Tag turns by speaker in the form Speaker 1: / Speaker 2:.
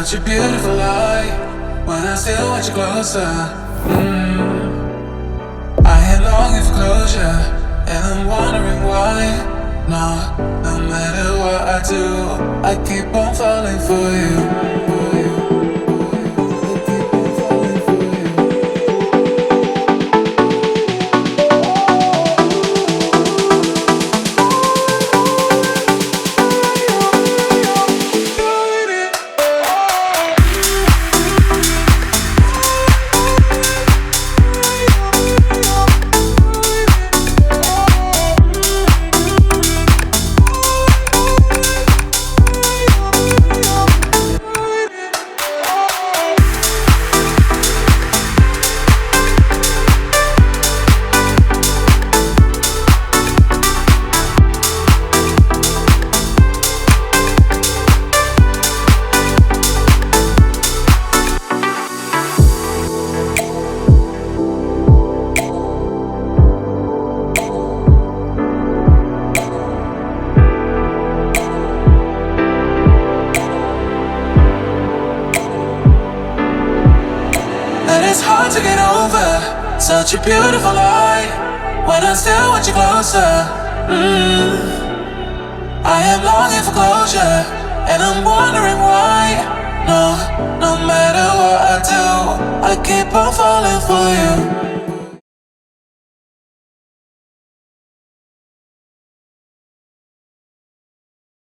Speaker 1: such a beautiful light. When I still want you closer, I am longing for closure, and I'm wondering why. No matter what I do, I keep on falling for you. It's hard to get over such a beautiful light. When I still want you closer, I am longing for closure, and I'm wondering why. No matter what I do, I keep on falling for you.